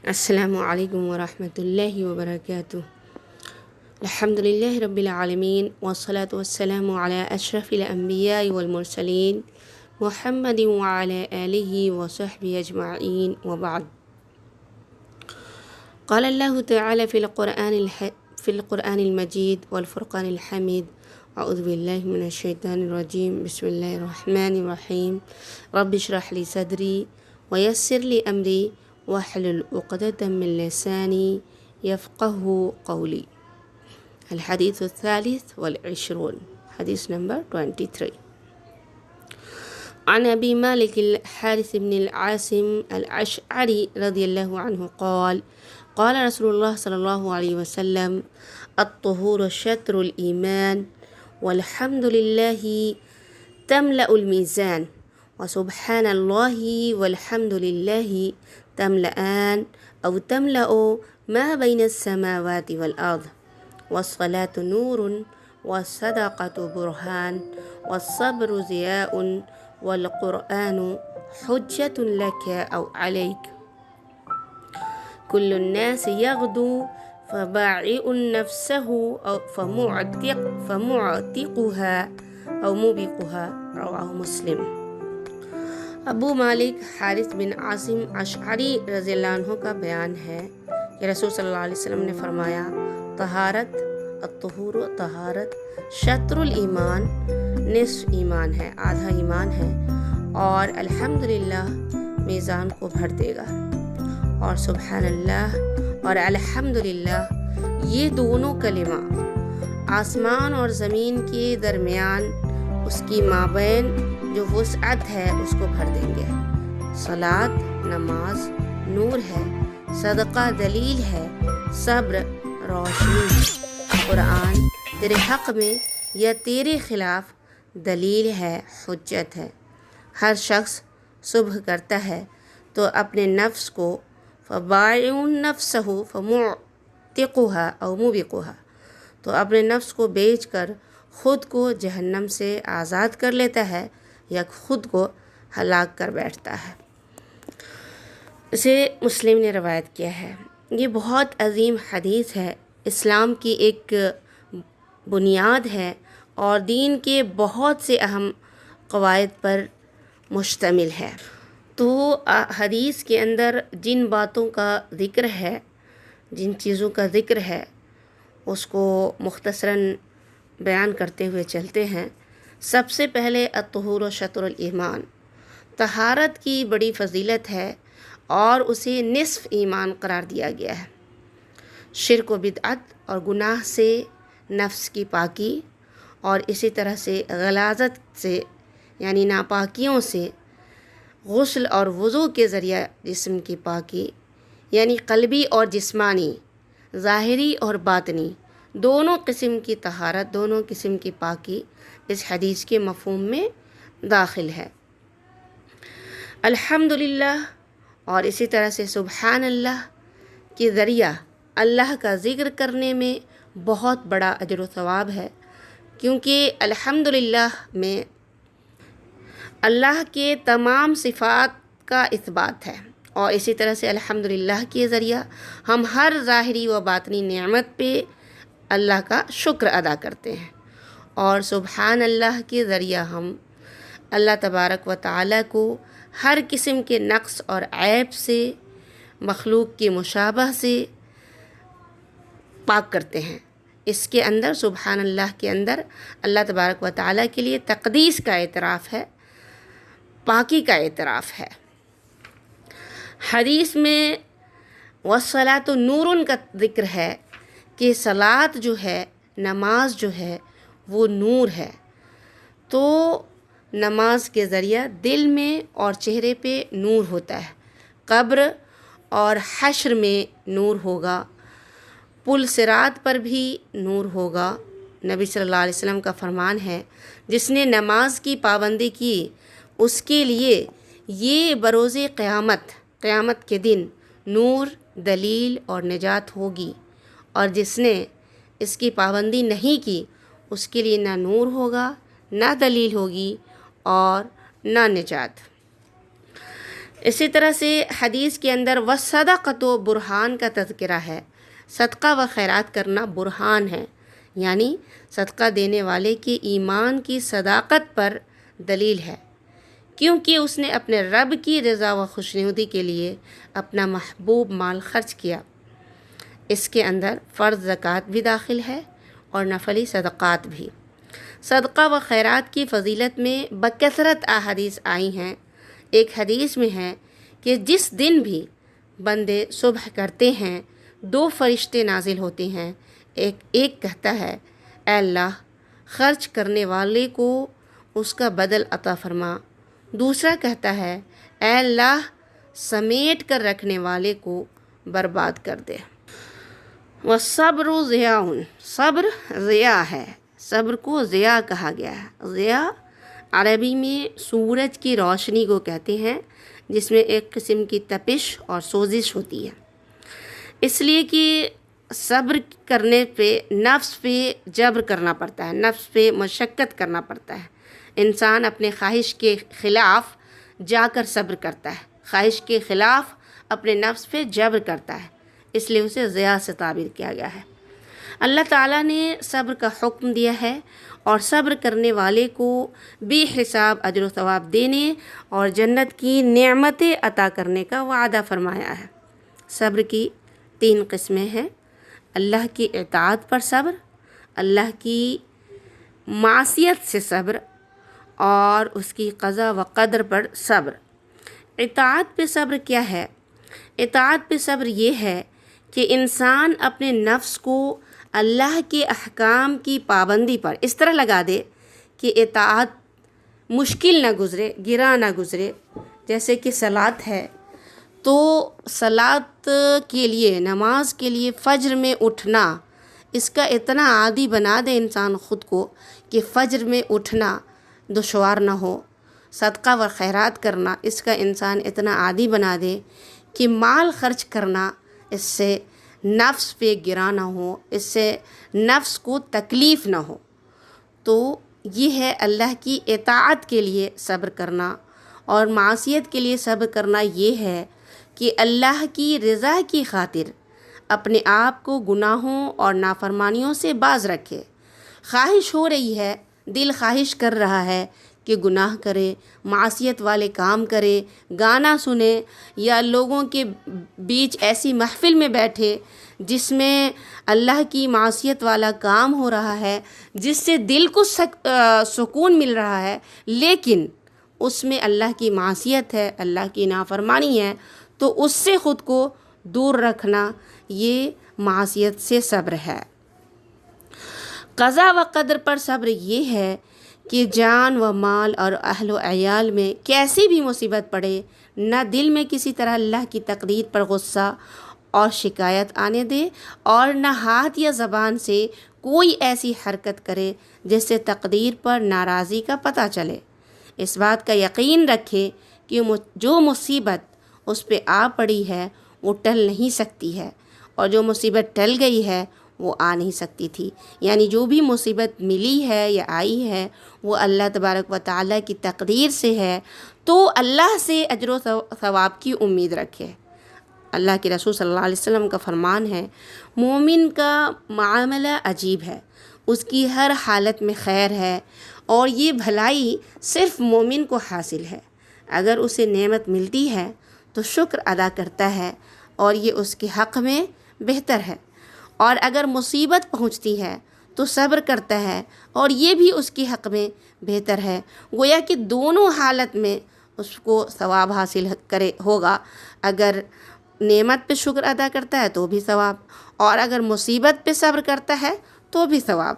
السلام علیکم ورحمۃ اللہ وبرکاتہ۔ الحمد للہ رب العالمین والصلاة والسلام علی اشرف الانبیاء والمرسلین محمد وعلی آلہ وصحبہ اجمعین وبعد۔ قال اللہ تعالی فی القرآن المجید والفرقان الحمید اعوذ باللہ من الشیطان الرجیم بسم اللہ الرحمن الرحیم رب اشرح لی صدری ویسر لی امری واحلل عقدۃ من لسانی یفقهوا قولی۔ الحدیث الثالث والعشرون، حدیث نمبر 23۔ عن ابی مالک الحارث بن العاصم الاشعری رضی اللہ عنہ قال قال رسول اللہ صلی اللہ علیہ وسلم الطہور شطر الایمان والحمد للہ تملأ المیزان وسبحان اللہ والحمد للہ تملأان أو تملأ ما بين السماوات والأرض والصلاة نور والصدقة برهان والصبر ضياء والقرآن حجة لك أو عليك كل الناس يغدو فباعئ نفسه أو فمعتقها أو موبقها، رواه مسلم۔ ابو مالک حارث بن عاصم اشعری رضی اللہ عنہ کا بیان ہے کہ رسول صلی اللہ علیہ وسلم نے فرمایا، طہارت، الطہور طہارت، شطر الایمان نصف ایمان ہے، آدھا ایمان ہے، اور الحمدللہ میزان کو بھر دے گا، اور سبحان اللہ اور الحمدللہ یہ دونوں کلمہ آسمان اور زمین کے درمیان اس کی مابین جو وسعت ہے اس کو بھر دیں گے۔ صلاۃ نماز نور ہے، صدقہ دلیل ہے، صبر روشنی ہے، قرآن تیرے حق میں یا تیرے خلاف دلیل ہے، حجت ہے۔ ہر شخص صبح کرتا ہے تو اپنے نفس کو فبائع نفسہ فمعتقها او موبقها، تو اپنے نفس کو بیچ کر خود کو جہنم سے آزاد کر لیتا ہے یا خود کو ہلاک کر بیٹھتا ہے۔ اسے مسلم نے روایت کیا ہے۔ یہ بہت عظیم حدیث ہے، اسلام کی ایک بنیاد ہے اور دین کے بہت سے اہم قواعد پر مشتمل ہے۔ تو حدیث کے اندر جن باتوں کا ذکر ہے، جن چیزوں کا ذکر ہے، اس کو مختصراً بیان کرتے ہوئے چلتے ہیں۔ سب سے پہلے الطہور شطر الایمان، طہارت کی بڑی فضیلت ہے اور اسے نصف ایمان قرار دیا گیا ہے۔ شرک و بدعت اور گناہ سے نفس کی پاکی، اور اسی طرح سے غلاظت سے یعنی ناپاکیوں سے غسل اور وضو کے ذریعہ جسم کی پاکی، یعنی قلبی اور جسمانی، ظاہری اور باطنی، دونوں قسم کی طہارت، دونوں قسم کی پاکی اس حدیث کے مفہوم میں داخل ہے۔ الحمدللہ اور اسی طرح سے سبحان اللہ کے ذریعہ اللہ کا ذکر کرنے میں بہت بڑا اجر و ثواب ہے، کیونکہ الحمدللہ میں اللہ کے تمام صفات کا اثبات ہے، اور اسی طرح سے الحمدللہ کے ذریعہ ہم ہر ظاہری و باطنی نعمت پہ اللہ کا شکر ادا کرتے ہیں، اور سبحان اللہ کے ذریعہ ہم اللہ تبارک و تعالیٰ کو ہر قسم کے نقص اور عیب سے، مخلوق کی مشابہ سے پاک کرتے ہیں۔ اس کے اندر سبحان اللہ کے اندر اللہ تبارک و تعالیٰ کے لیے تقدیس کا اعتراف ہے، پاکی کا اعتراف ہے۔ حدیث میں والصلاۃ نور کا ذکر ہے کہ صلاۃ جو ہے، نماز جو ہے وہ نور ہے، تو نماز کے ذریعہ دل میں اور چہرے پہ نور ہوتا ہے، قبر اور حشر میں نور ہوگا، پل صراط پر بھی نور ہوگا۔ نبی صلی اللہ علیہ وسلم کا فرمان ہے، جس نے نماز کی پابندی کی اس کے لیے یہ بروز قیامت کے دن نور، دلیل اور نجات ہوگی، اور جس نے اس کی پابندی نہیں کی اس کے لیے نہ نور ہوگا، نہ دلیل ہوگی اور نہ نجات۔ اسی طرح سے حدیث کے اندر وصدقۃ و برہان کا تذکرہ ہے، صدقہ و خیرات کرنا برہان ہے، یعنی صدقہ دینے والے کے ایمان کی صداقت پر دلیل ہے، کیونکہ اس نے اپنے رب کی رضا و خوشنودی کے لیے اپنا محبوب مال خرچ کیا۔ اس کے اندر فرض زکوٰۃ بھی داخل ہے اور نفلی صدقات بھی۔ صدقہ و خیرات کی فضیلت میں بکثرت احادیث آئی ہیں۔ ایک حدیث میں ہے کہ جس دن بھی بندے صبح کرتے ہیں 2 فرشتے نازل ہوتے ہیں، ایک کہتا ہے اے اللہ خرچ کرنے والے کو اس کا بدل عطا فرما، دوسرا کہتا ہے اے اللہ سمیٹ کر رکھنے والے کو برباد کر دے۔ والصبر ضیاء، صبر ضیاء ہے، صبر کو ضیاء کہا گیا ہے۔ ضیاء عربی میں سورج کی روشنی کو کہتے ہیں، جس میں ایک قسم کی تپش اور سوزش ہوتی ہے، اس لیے کہ صبر کرنے پہ نفس پہ جبر کرنا پڑتا ہے، نفس پہ مشقت کرنا پڑتا ہے۔ انسان اپنے خواہش کے خلاف جا کر صبر کرتا ہے، خواہش کے خلاف اپنے نفس پہ جبر کرتا ہے، اس لیے اسے ضیاء سے تعبیر کیا گیا ہے۔ اللہ تعالیٰ نے صبر کا حکم دیا ہے اور صبر کرنے والے کو بے حساب اجر و ثواب دینے اور جنت کی نعمتیں عطا کرنے کا وعدہ فرمایا ہے۔ صبر کی 3 قسمیں ہیں: اللہ کی اطاعت پر صبر، اللہ کی معصیت سے صبر، اور اس کی قضا و قدر پر صبر۔ اطاعت پہ صبر کیا ہے؟ اطاعت پہ صبر یہ ہے کہ انسان اپنے نفس کو اللہ کے احکام کی پابندی پر اس طرح لگا دے کہ اطاعت مشکل نہ گزرے، گرا نہ گزرے۔ جیسے کہ صلاۃ ہے، تو صلاۃ کے لیے، نماز کے لیے فجر میں اٹھنا، اس کا اتنا عادی بنا دے انسان خود کو کہ فجر میں اٹھنا دشوار نہ ہو۔ صدقہ و خیرات کرنا، اس کا انسان اتنا عادی بنا دے کہ مال خرچ کرنا اس سے نفس پہ گرا نہ ہو، اس سے نفس کو تکلیف نہ ہو۔ تو یہ ہے اللہ کی اطاعت کے لیے صبر کرنا، اور معصیت کے لیے صبر کرنا یہ ہے کہ اللہ کی رضا کی خاطر اپنے آپ کو گناہوں اور نافرمانیوں سے باز رکھے۔ خواہش ہو رہی ہے، دل خواہش کر رہا ہے کہ گناہ کرے، معصیت والے کام کرے، گانا سنے، یا لوگوں کے بیچ ایسی محفل میں بیٹھے جس میں اللہ کی معصیت والا کام ہو رہا ہے، جس سے دل کو سکون مل رہا ہے، لیکن اس میں اللہ کی معصیت ہے، اللہ کی نافرمانی ہے، تو اس سے خود کو دور رکھنا یہ معصیت سے صبر ہے۔ قضا و قدر پر صبر یہ ہے کہ جان و مال اور اہل و عیال میں کیسی بھی مصیبت پڑے، نہ دل میں کسی طرح اللہ کی تقدیر پر غصہ اور شکایت آنے دے، اور نہ ہاتھ یا زبان سے کوئی ایسی حرکت کرے جس سے تقدیر پر ناراضی کا پتہ چلے۔ اس بات کا یقین رکھے کہ جو مصیبت اس پہ آ پڑی ہے وہ ٹل نہیں سکتی ہے، اور جو مصیبت ٹل گئی ہے وہ آ نہیں سکتی تھی۔ یعنی جو بھی مصیبت ملی ہے یا آئی ہے وہ اللہ تبارک و تعالیٰ کی تقدیر سے ہے، تو اللہ سے اجر و ثواب کی امید رکھے۔ اللہ کے رسول صلی اللہ علیہ وسلم کا فرمان ہے، مومن کا معاملہ عجیب ہے، اس کی ہر حالت میں خیر ہے، اور یہ بھلائی صرف مومن کو حاصل ہے۔ اگر اسے نعمت ملتی ہے تو شکر ادا کرتا ہے، اور یہ اس کے حق میں بہتر ہے، اور اگر مصیبت پہنچتی ہے تو صبر کرتا ہے، اور یہ بھی اس کے حق میں بہتر ہے۔ گویا کہ دونوں حالت میں اس کو ثواب حاصل ہوگا۔ اگر نعمت پہ شکر ادا کرتا ہے تو بھی ثواب، اور اگر مصیبت پہ صبر کرتا ہے تو بھی ثواب۔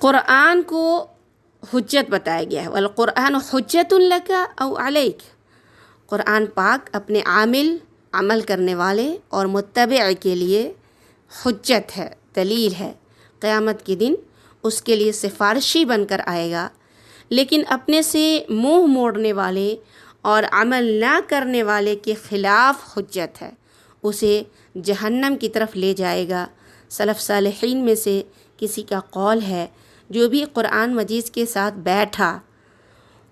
قرآن کو حجت بتایا گیا ہے، والقرآن حجت لک او علیک۔ قرآن پاک اپنے عمل کرنے والے اور متبع کے لیے حجت ہے، دلیل ہے۔ قیامت کے دن اس کے لیے سفارشی بن کر آئے گا، لیکن اپنے سے منہ موڑنے والے اور عمل نہ کرنے والے کے خلاف حجت ہے، اسے جہنم کی طرف لے جائے گا۔ سلف صالحین میں سے کسی کا قول ہے، جو بھی قرآن مجید کے ساتھ بیٹھا